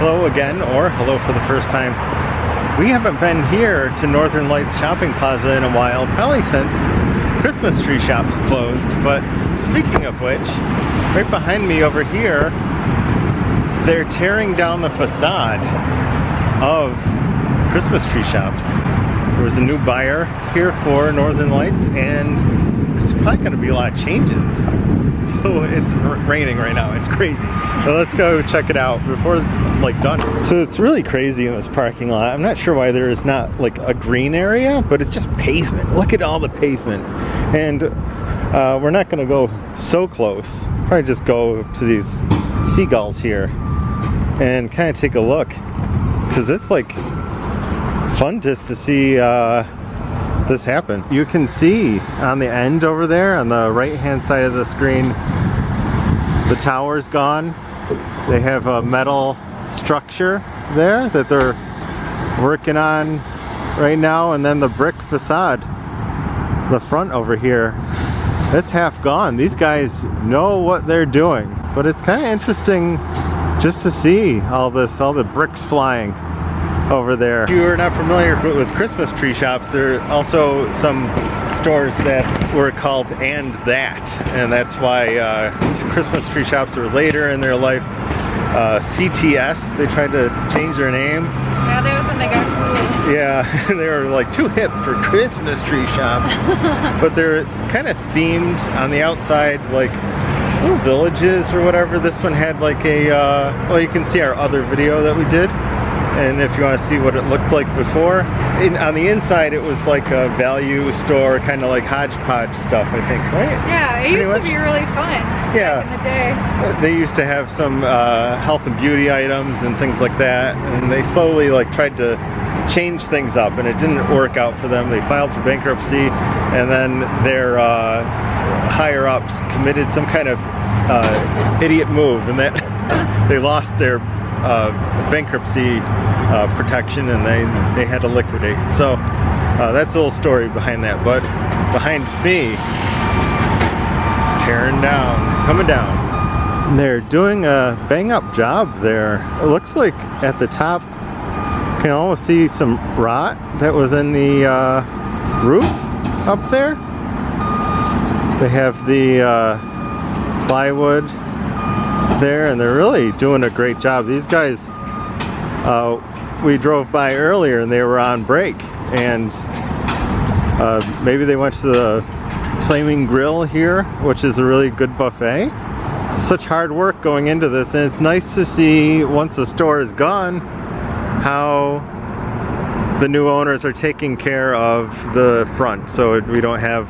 hello again, or hello for the first time. We haven't been here to Northern Lights Shopping Plaza in a while, probably since Christmas tree shops closed. But speaking of which, right behind me over here, they're tearing down the facade of Christmas tree shops. There was a new buyer here for Northern Lights, and there's probably going to be a lot of changes. So it's raining right now. It's crazy. So let's go check it out before it's like done. So it's really crazy in this parking lot. I'm not sure why there is not like a green area, but it's just pavement. Look at all the pavement. And we're not going to go so close. Probably just go to these seagulls here and kind of take a look, because it's like fun just to see this happen. You can see on the end over there on the right hand side of the screen, the tower's gone. They have a metal structure there that they're working on right now, and then the brick facade, the front over here, it's half gone. These guys know what they're doing, but it's kind of interesting just to see all the bricks flying over there. If you are not familiar with Christmas tree shops, there are also some stores that were called And That, and that's why Christmas tree shops were later in their life. CTS, they tried to change their name. Yeah, that was when they got cool. Yeah, they were like too hip for Christmas tree shops. But they're kind of themed on the outside, like little villages or whatever. This one had like a, well, you can see our other video that we did. And if you want to see what it looked like before, on the inside it was like a value store, kind of like hodgepodge stuff, I think, right? Yeah, it used to be really fun. Yeah, back in the day. They used to have some health and beauty items and things like that, and they slowly like tried to change things up, and it didn't work out for them. They filed for bankruptcy, and then their higher ups committed some kind of idiot move, and that they lost their bankruptcy protection, and they had to liquidate. So that's a little story behind that. But behind me, it's tearing down, coming down. They're doing a bang-up job there. It looks like at the top you can almost see some rot that was in the roof up there. They have the plywood there, and they're really doing a great job. These guys, we drove by earlier and they were on break, and maybe they went to the Flaming Grill here, which is a really good buffet. Such hard work going into this, and it's nice to see once the store is gone how the new owners are taking care of the front, so we don't have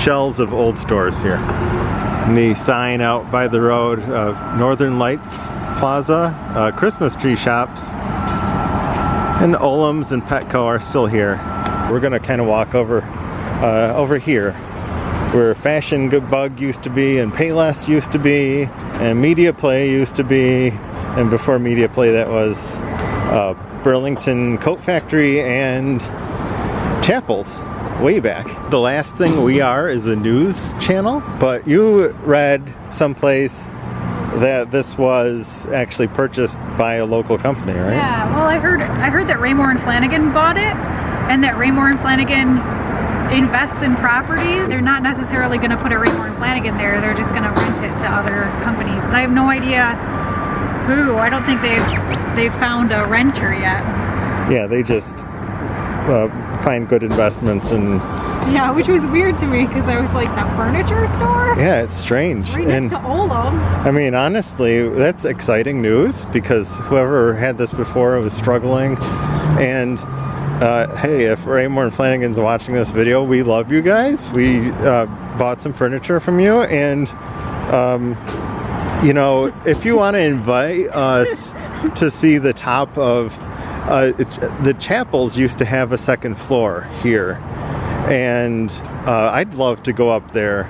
shells of old stores here. And the sign out by the road, Northern Lights Plaza, Christmas tree shops, and Olam's and Petco are still here. We're gonna kind of walk over here, where Fashion Bug used to be, and Payless used to be, and Media Play used to be, and before Media Play that was Burlington Coat Factory and Chapels. Way back. The last thing we are is a news channel, but you read someplace that this was actually purchased by a local company, right? Yeah, well, I heard that Raymore and Flanagan bought it, and that Raymore and Flanagan invests in properties. They're not necessarily going to put a Raymore and Flanagan there, they're just going to rent it to other companies, but I have no idea who. I don't think they've found a renter yet. Yeah, they just find good investments. And yeah, which was weird to me, because I was like, the furniture store? Yeah, it's strange. Right next to Olam. I mean, honestly, that's exciting news, because whoever had this before was struggling. And hey, if Raymore and Flanagan's watching this video, we love you guys. We bought some furniture from you, and you know, if you want to invite us to see the top of the Chapels used to have a second floor here, and I'd love to go up there.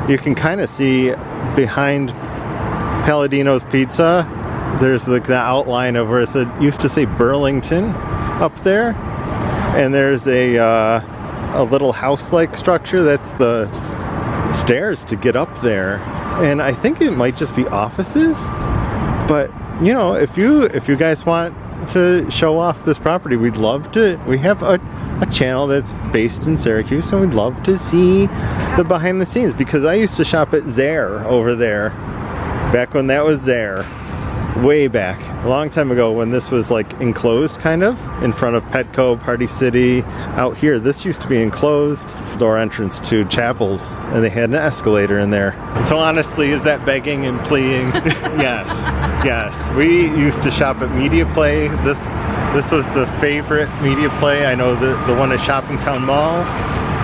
You can kind of see behind Palladino's Pizza, there's like the outline of where it used to say Burlington up there, and there's a little house-like structure. That's the stairs to get up there, and I think it might just be offices, but you know, if you guys want to show off this property, we'd love to. We have a channel that's based in Syracuse, and we'd love to see the behind the scenes, because I used to shop at Zare over there back when that was Zare, way back a long time ago, when this was like enclosed, kind of in front of Petco, Party City. Out here, this used to be enclosed door entrance to Chapels, and they had an escalator in there. And so honestly, is that begging and pleading? yes, we used to shop at Media Play. This was the favorite Media Play. I know the one at Shoppingtown Mall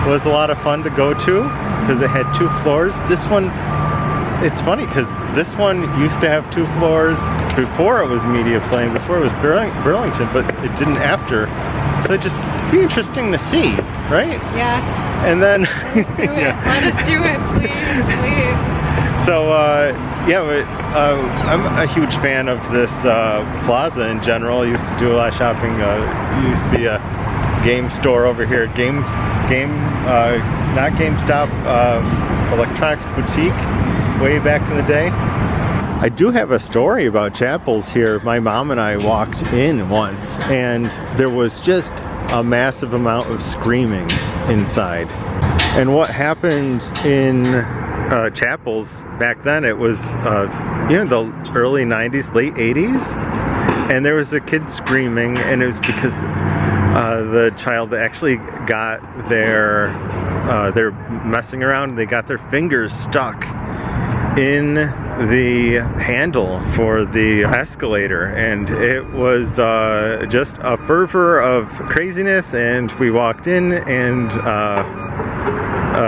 was a lot of fun to go to because it had 2 floors. This one, it's funny because this one used to have 2 floors before it was Media Play, before it was Burlington, but it didn't after. So it'd just be interesting to see, right? Yes. And then Let's do it. Yeah. Let us do it, please. So yeah, I'm a huge fan of this plaza in general. I used to do a lot of shopping. It used to be a game store over here. Not GameStop, electronics boutique way back in the day. I do have a story about Chapels here. My mom and I walked in once, and there was just a massive amount of screaming inside. And what happened in Chapels back then, it was you know, the early 90s, late 80s, and there was a kid screaming, and it was because the child actually got they're messing around, they got their fingers stuck in the handle for the escalator, and it was just a fervor of craziness. And we walked in, and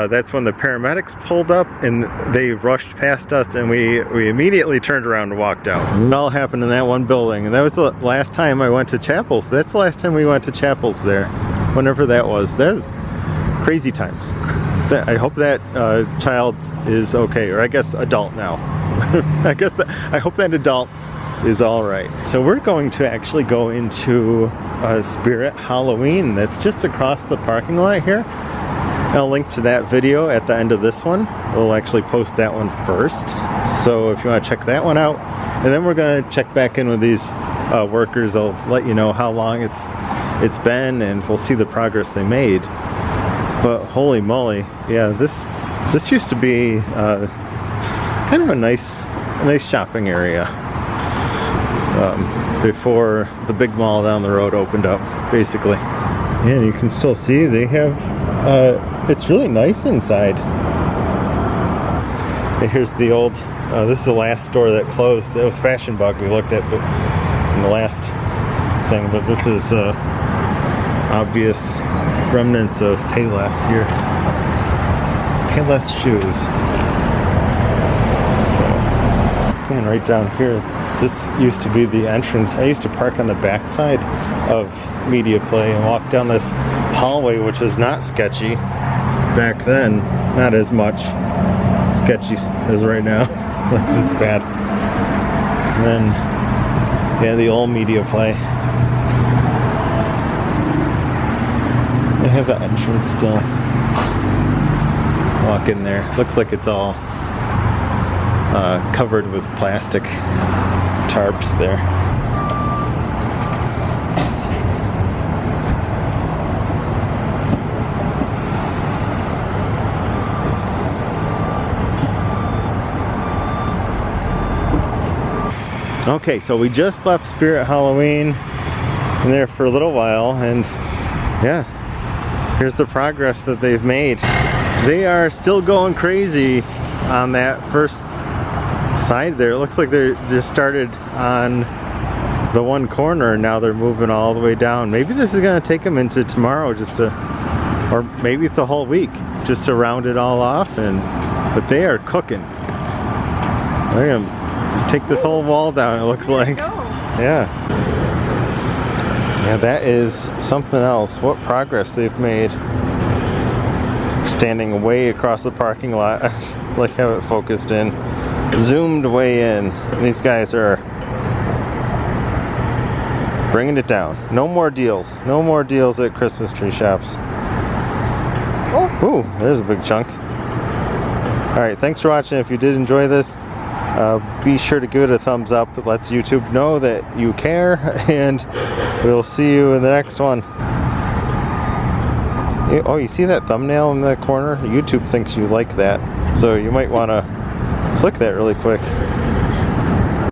that's when the paramedics pulled up, and they rushed past us, and we immediately turned around and walked out. It all happened in that one building, and that was the last time I went to Chapels. That's the last time we went to Chapels there, whenever that was. That was crazy times. I hope that child is okay, or I guess adult now. I hope that adult is all right. So we're going to actually go into Spirit Halloween. That's just across the parking lot here. I'll link to that video at the end of this one. We'll actually post that one first. So if you want to check that one out, and then we're going to check back in with these workers. I'll let you know how long it's been, and we'll see the progress they made. But holy moly, yeah, this used to be kind of a nice shopping area before the big mall down the road opened up, basically. Yeah, you can still see they have, it's really nice inside. And here's the old, this is the last store that closed. That was Fashion Bug we looked at, but in the last thing, but this is obvious remnants of Payless here. Payless shoes. So, and right down here, this used to be the entrance. I used to park on the back side of Media Play and walk down this hallway, which was not sketchy back then. Not as much sketchy as right now. It's bad. And then, yeah, the old Media Play. They have the entrance still. Walk in there. Looks like it's all covered with plastic tarps there. Okay, so we just left Spirit Halloween in there for a little while, and yeah, here's the progress that they've made. They are still going crazy on that first side there. It looks like they're just started on the one corner, and now they're moving all the way down. Maybe this is going to take them into tomorrow, just to, or maybe the whole week, just to round it all off. But they are cooking. They're going to take this whole wall down, it looks like. Yeah. Yeah, that is something else. What progress they've made. Standing way across the parking lot. Like, have it focused in. Zoomed way in. And these guys are bringing it down. No more deals. No more deals at Christmas tree shops. Oh. Ooh, there's a big chunk. Alright, thanks for watching. If you did enjoy this, Be sure to give it a thumbs up. It lets YouTube know that you care, and we'll see you in the next one. Oh, you see that thumbnail in the corner? YouTube thinks you like that, so you might want to click that really quick.